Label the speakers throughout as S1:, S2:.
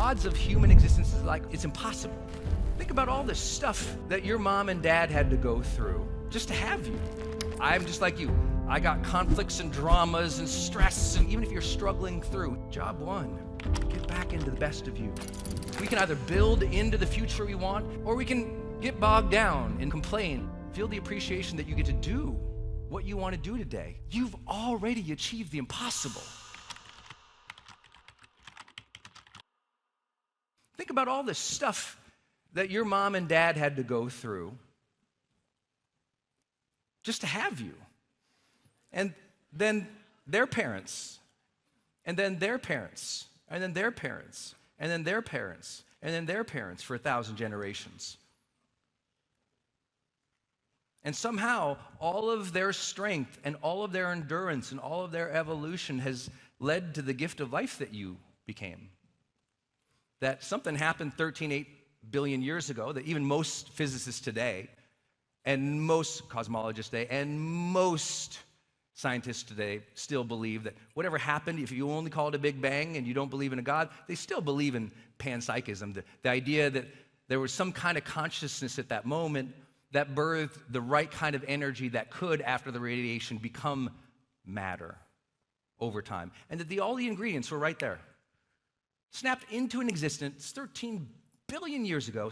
S1: odds of human existence is like, it's impossible. Think about all the stuff that your mom and dad had to go through just to have you. I'm just like you. I got conflicts and dramas and stress, and even if you're struggling through, job one, get back into the best of you. We can either build into the future we want, or we can get bogged down and complain. Feel the appreciation that you get to do what you want to do today. You've already achieved the impossible. Think about all the stuff that your mom and dad had to go through just to have you. And then their parents, and then their parents, and then their parents, and then their parents, and then their parents for 1,000 generations. And somehow, all of their strength and all of their endurance and all of their evolution has led to the gift of life that you became. That something happened 13.8 billion years ago that even most physicists today, and most cosmologists today, and most scientists today still believe that whatever happened, if you only call it a Big Bang and you don't believe in a God, they still believe in panpsychism, the idea that there was some kind of consciousness at that moment that birthed the right kind of energy that could, after the radiation, become matter over time. And that all the ingredients were right there. Snapped into an existence 13 billion years ago,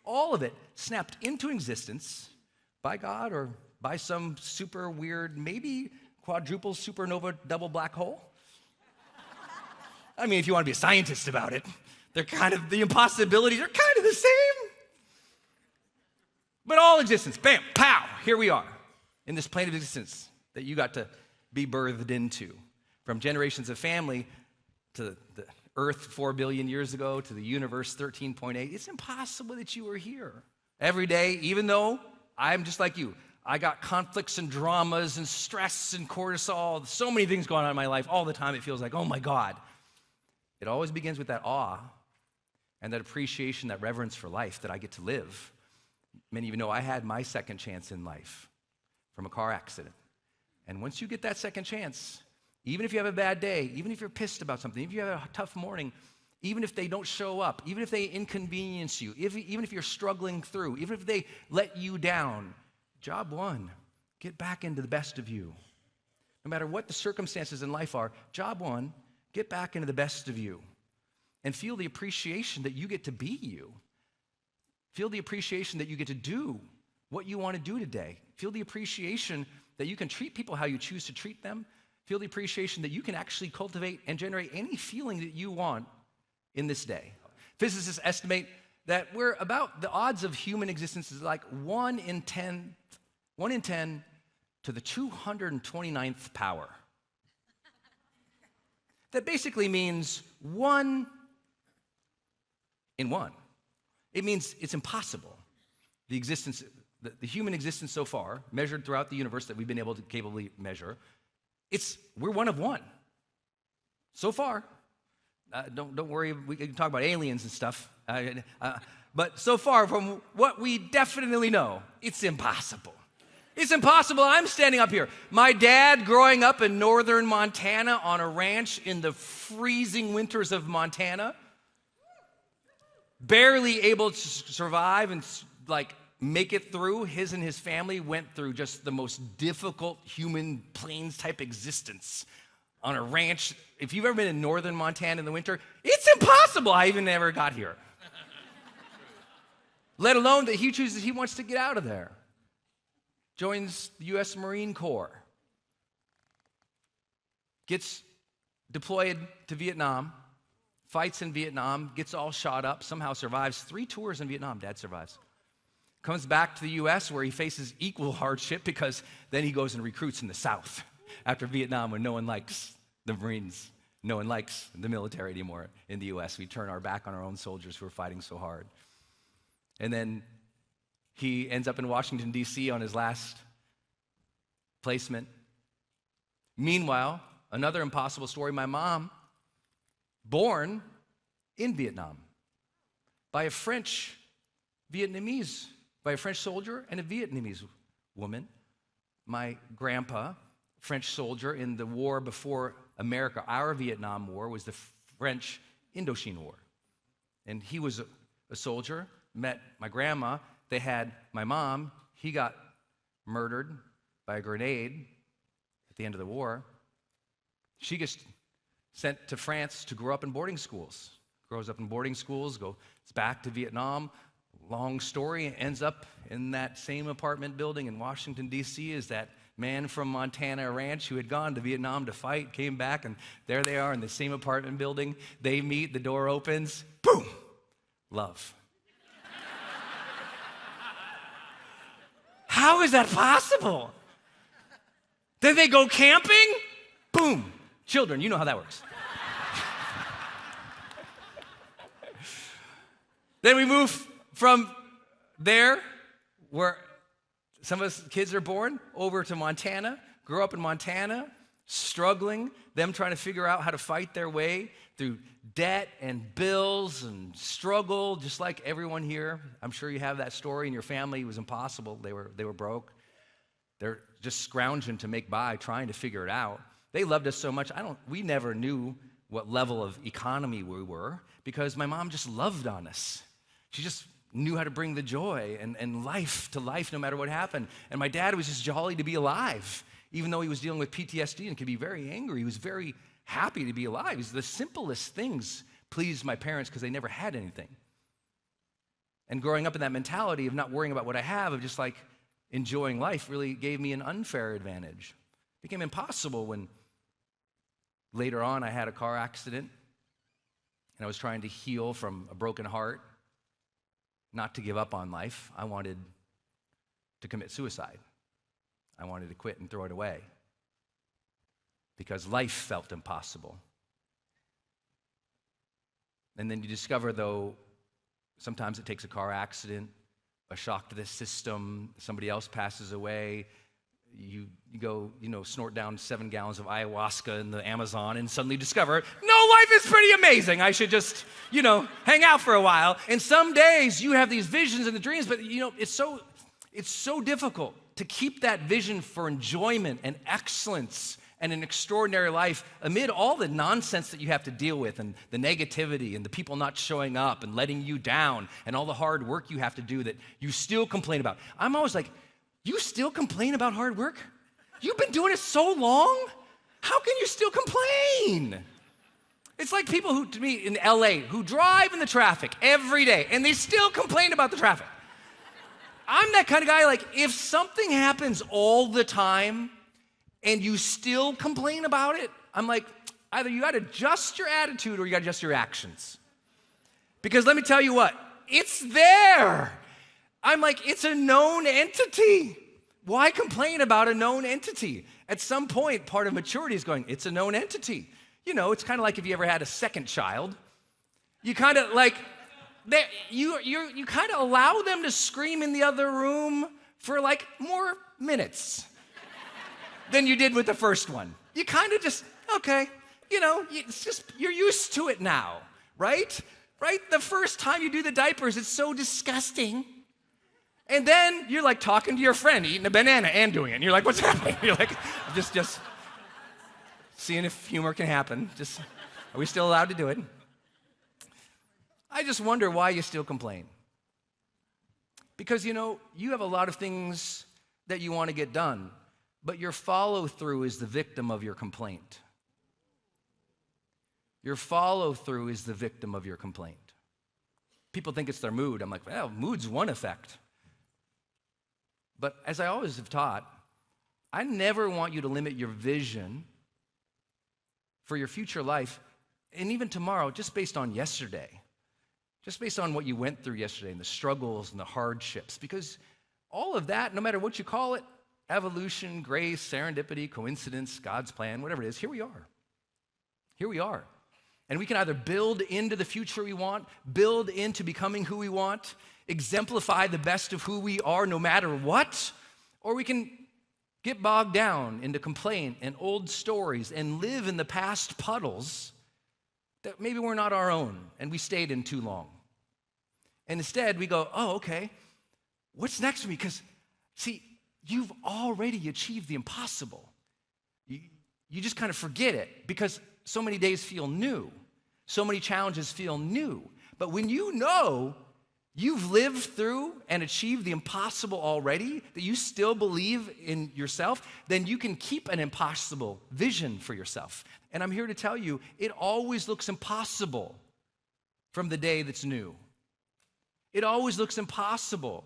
S1: all of it snapped into existence by God or by some super weird, maybe quadruple supernova double black hole. I mean, if you want to be a scientist about it, the impossibilities are kind of the same. But all existence, bam, pow, here we are in this plane of existence that you got to be birthed into. From generations of family to the Earth 4 billion years ago to the universe 13.8, it's impossible that you were here. Every day, even though I'm just like you, I got conflicts and dramas and stress and cortisol, so many things going on in my life all the time. It feels like, oh my God. It always begins with that awe and that appreciation, that reverence for life that I get to live. Many of you know I had my second chance in life from a car accident. And once you get that second chance, even if you have a bad day, even if you're pissed about something, even if you have a tough morning, even if they don't show up, even if they inconvenience you, even if you're struggling through, even if they let you down, job one, get back into the best of you. No matter what the circumstances in life are, job one, get back into the best of you. And feel the appreciation that you get to be you. Feel the appreciation that you get to do what you want to do today. Feel the appreciation that you can treat people how you choose to treat them. Feel the appreciation that you can actually cultivate and generate any feeling that you want in this day. Physicists estimate that the odds of human existence is like 1 in 10 to the 229th power. That basically means 1 in 1. It means it's impossible. The human existence so far, measured throughout the universe that we've been able to capably measure, we're 1 of 1. So far. Don't worry, we can talk about aliens and stuff. But so far, from what we definitely know, it's impossible. It's impossible. I'm standing up here. My dad, growing up in northern Montana on a ranch in the freezing winters of Montana, barely able to survive and make it through. His and his family went through just the most difficult human plains type existence on a ranch. If you've ever been in northern Montana in the winter, it's impossible. I even never got here. Let alone that he chooses, he wants to get out of there. Joins the U.S. Marine Corps. Gets deployed to Vietnam. Fights in Vietnam. Gets all shot up. Somehow survives 3 tours in Vietnam. Dad survives. Comes back to the U.S. where he faces equal hardship because then he goes and recruits in the South after Vietnam when no one likes the Marines. No one likes the military anymore in the U.S. We turn our back on our own soldiers who are fighting so hard. And then he ends up in Washington, D.C. on his last placement. Meanwhile, another impossible story, my mom, born in Vietnam by a French soldier and a Vietnamese woman. My grandpa, French soldier in the war before America, our Vietnam War, was the French Indochine War. And he was a soldier, met my grandma. They had my mom. He got murdered by a grenade at the end of the war. She gets sent to France to grow up in boarding schools. Grows up in boarding schools, goes back to Vietnam. Long story, ends up in that same apartment building in Washington, D.C. as that man from Montana Ranch who had gone to Vietnam to fight, came back, and there they are in the same apartment building. They meet, the door opens, boom, love. How is that possible? Then they go camping, boom, children, you know how that works. Then we move from there, where some of us kids are born, over to Montana, grew up in Montana, struggling, them trying to figure out how to fight their way through debt and bills and struggle, just like everyone here. I'm sure you have that story in your family. It was impossible. They were broke. They're just scrounging to make by, trying to figure it out. They loved us so much. We never knew what level of economy we were because my mom just loved on us. She just knew how to bring the joy and life to life no matter what happened. And my dad was just jolly to be alive. Even though he was dealing with PTSD and could be very angry, he was very happy to be alive. The simplest things pleased my parents because they never had anything. And growing up in that mentality of not worrying about what I have, of just like enjoying life, really gave me an unfair advantage. It became impossible when later on I had a car accident and I was trying to heal from a broken heart. Not to give up on life. I wanted to commit suicide. I wanted to quit and throw it away because life felt impossible. And then you discover, though, sometimes it takes a car accident, a shock to the system, somebody else passes away, you go, snort down 7 gallons of ayahuasca in the Amazon and suddenly discover, no, life is pretty amazing. I should just, hang out for a while. And some days you have these visions and the dreams, but it's so difficult to keep that vision for enjoyment and excellence and an extraordinary life amid all the nonsense that you have to deal with and the negativity and the people not showing up and letting you down and all the hard work you have to do that you still complain about. I'm always like, you still complain about hard work? You've been doing it so long? How can you still complain? It's like people who, to me, in LA, who drive in the traffic every day and they still complain about the traffic. I'm that kind of guy, like, if something happens all the time and you still complain about it, I'm like, either you got to adjust your attitude or you got to adjust your actions. Because let me tell you what, it's there. I'm like, it's a known entity. Why complain about a known entity? At some point, part of maturity is going, it's a known entity. It's kind of like if you ever had a second child. You kind of like, you kind of allow them to scream in the other room for like more minutes than you did with the first one. You kind of just, okay, it's just, you're used to it now, right? Right? The first time you do the diapers, it's so disgusting. And then you're like talking to your friend, eating a banana and doing it. And you're like, what's happening? You're like, just seeing if humor can happen. Are we still allowed to do it? I just wonder why you still complain. Because, you have a lot of things that you want to get done, but your follow-through is the victim of your complaint. Your follow-through is the victim of your complaint. People think it's their mood. I'm like, well, mood's one effect. But as I always have taught, I never want you to limit your vision for your future life, and even tomorrow, just based on yesterday. Just based on what you went through yesterday and the struggles and the hardships. Because all of that, no matter what you call it, evolution, grace, serendipity, coincidence, God's plan, whatever it is, here we are. Here we are. And we can either build into the future we want, build into becoming who we want, exemplify the best of who we are no matter what, or we can get bogged down into complaint and old stories and live in the past puddles that maybe were not our own and we stayed in too long. And instead we go, oh, okay, what's next for me? Because, see, you've already achieved the impossible. You just kind of forget it because so many days feel new. So many challenges feel new. But when you know you've lived through and achieved the impossible already, that you still believe in yourself, then you can keep an impossible vision for yourself. And I'm here to tell you, it always looks impossible from the day that's new. It always looks impossible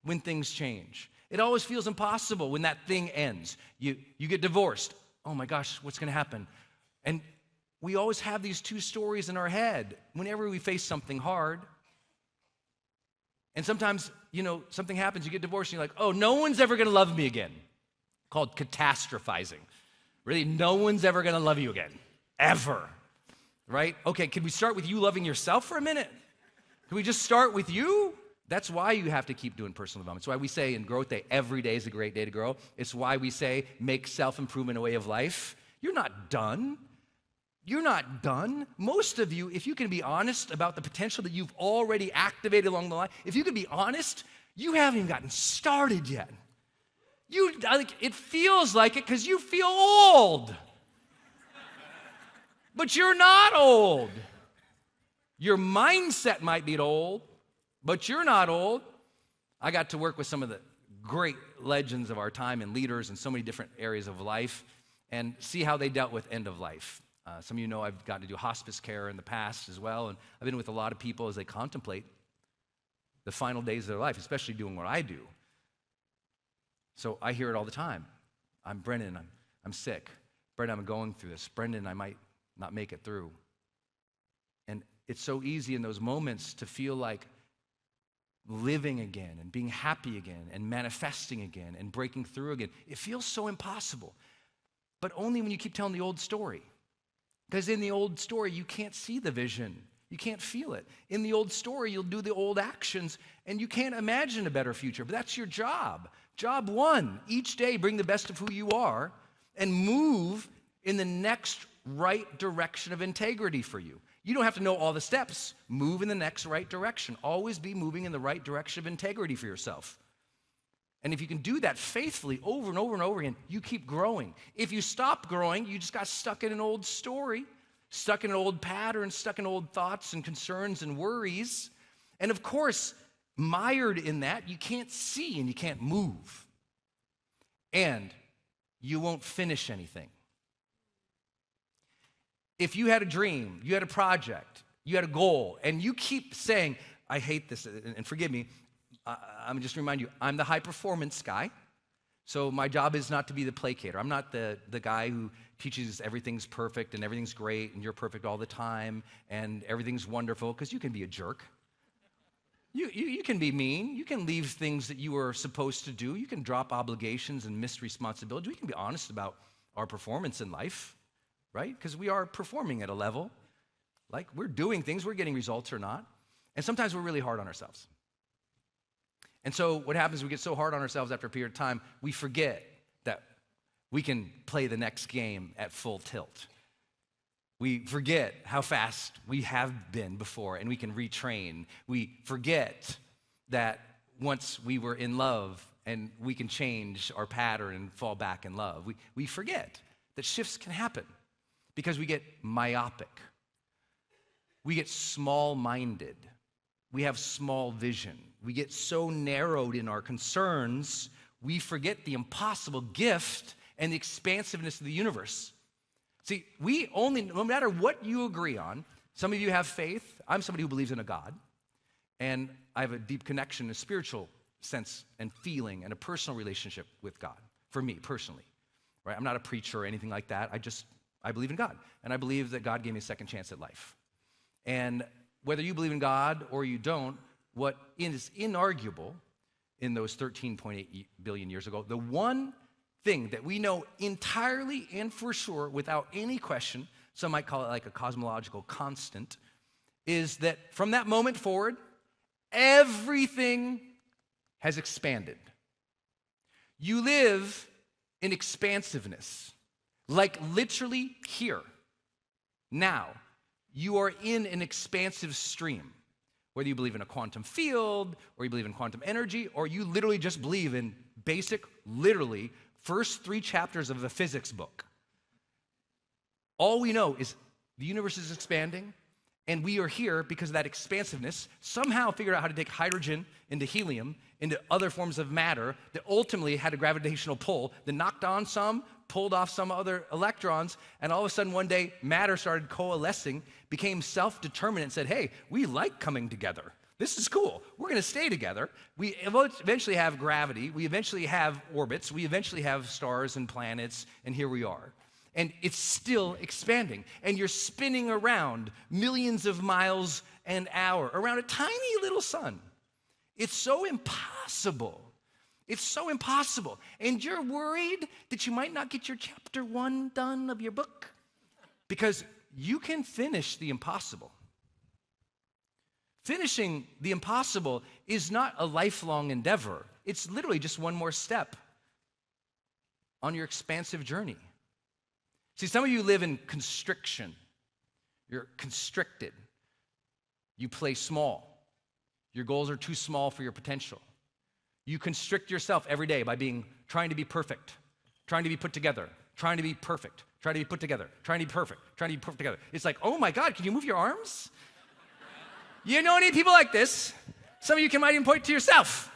S1: when things change. It always feels impossible when that thing ends. You get divorced. Oh my gosh, what's going to happen? And we always have these two stories in our head whenever we face something hard. And sometimes, something happens, you get divorced, and you're like, oh, no one's ever going to love me again. Called catastrophizing. Really, no one's ever going to love you again. Ever. Right? Okay, can we start with you loving yourself for a minute? Can we just start with you? That's why you have to keep doing personal development. It's why we say in Growth Day, every day is a great day to grow. It's why we say make self-improvement a way of life. You're not done. You're not done. Most of you, if you can be honest about the potential that you've already activated along the line, if you can be honest, you haven't even gotten started yet. It feels like it because you feel old. But you're not old. Your mindset might be old, but you're not old. I got to work with some of the great legends of our time and leaders in so many different areas of life and see how they dealt with end of life. Some of you know I've gotten to do hospice care in the past as well, and I've been with a lot of people as they contemplate the final days of their life, especially doing what I do. So I hear it all the time. I'm Brendon, I'm sick. Brendon, I'm going through this. Brendon, I might not make it through. And it's so easy in those moments to feel like living again and being happy again and manifesting again and breaking through again. It feels so impossible, but only when you keep telling the old story. Because in the old story, you can't see the vision. You can't feel it. In the old story, you'll do the old actions, and you can't imagine a better future. But that's your job. Job one, each day bring the best of who you are and move in the next right direction of integrity for you. You don't have to know all the steps. Move in the next right direction. Always be moving in the right direction of integrity for yourself. And if you can do that faithfully over and over and over again, you keep growing. If you stop growing, you just got stuck in an old story, stuck in an old pattern, stuck in old thoughts and concerns and worries. And of course, mired in that, you can't see and you can't move. And you won't finish anything. If you had a dream, you had a project, you had a goal, and you keep saying, I hate this, and forgive me, I'm just remind you, I'm the high performance guy. So my job is not to be the placater. I'm not the guy who teaches everything's perfect and everything's great and you're perfect all the time and everything's wonderful, because you can be a jerk. You can be mean. You can leave things that you were supposed to do. You can drop obligations and miss responsibilities. We can be honest about our performance in life, right? Because we are performing at a level. Like we're doing things, we're getting results or not. And sometimes we're really hard on ourselves. And so what happens, we get so hard on ourselves after a period of time, we forget that we can play the next game at full tilt. We forget how fast we have been before and we can retrain. We forget that once we were in love and we can change our pattern and fall back in love. We forget that shifts can happen because we get myopic. We get small-minded. We have small vision. We get so narrowed in our concerns, we forget the impossible gift and the expansiveness of the universe. See, no matter what you agree on, some of you have faith. I'm somebody who believes in a God, and I have a deep connection, a spiritual sense and feeling, and a personal relationship with God, for me personally. Right? I'm not a preacher or anything like that. I believe in God, and I believe that God gave me a second chance at life. And whether you believe in God or you don't, what is inarguable in those 13.8 billion years ago, the one thing that we know entirely and for sure without any question, some might call it like a cosmological constant, is that from that moment forward, everything has expanded. You live in expansiveness, like literally here, now. You are in an expansive stream. Whether you believe in a quantum field, or you believe in quantum energy, or you literally just believe in basic, literally, first 3 chapters of a physics book. All we know is the universe is expanding, And we are here because of that expansiveness, somehow figured out how to take hydrogen into helium, into other forms of matter that ultimately had a gravitational pull that knocked on some, pulled off some other electrons, and all of a sudden one day matter started coalescing, became self-determinate, and said, hey, we like coming together. This is cool. We're going to stay together. We eventually have gravity. We eventually have orbits. We eventually have stars and planets, and here we are. And it's still expanding. And you're spinning around millions of miles an hour around a tiny little sun. It's so impossible. It's so impossible. And you're worried that you might not get your chapter 1 done of your book because you can finish the impossible. Finishing the impossible is not a lifelong endeavor. It's literally just one more step on your expansive journey. See, some of you live in constriction. You're constricted. You play small. Your goals are too small for your potential. You constrict yourself every day by trying to be perfect, trying to be put together, trying to be perfect, trying to be put together, trying to be perfect, trying to be put together. It's like, oh my God, can you move your arms? You know any people like this? Some of you might even point to yourself.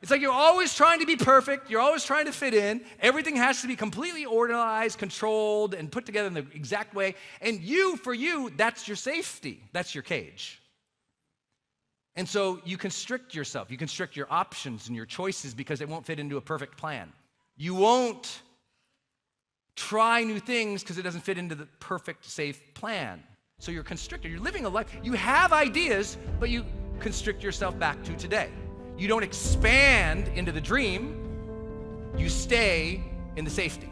S1: It's like you're always trying to be perfect. You're always trying to fit in. Everything has to be completely organized, controlled, and put together in the exact way. And for you, that's your safety. That's your cage. And so you constrict yourself. You constrict your options and your choices because it won't fit into a perfect plan. You won't try new things because it doesn't fit into the perfect, safe plan. So you're constricted. You're living a life. You have ideas, but you constrict yourself back to today. You don't expand into the dream. You stay in the safety.